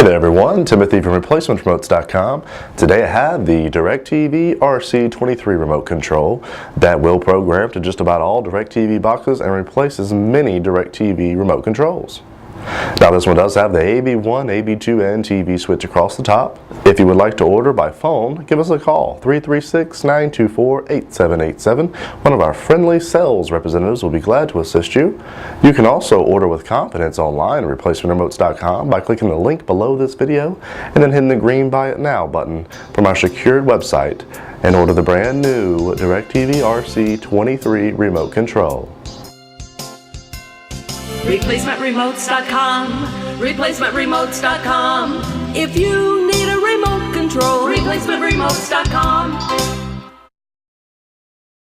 Hey there everyone, Timothy from ReplacementRemotes.com. Today I have the Directv RC-33 remote control that will program to just about all Directv boxes and replaces many Directv remote controls. Now this one does have the AV1, AV2, and TV switch across the top. If you would like to order by phone, give us a call, 336-924-8787. One of our friendly sales representatives will be glad to assist you. You can also order with confidence online at ReplacementRemotes.com by clicking the link below this video and then hitting the green Buy It Now button from our secured website and order the brand new Directv RC-33 remote control. ReplacementRemotes.com, ReplacementRemotes.com. If you need a remote control, ReplacementRemotes.com.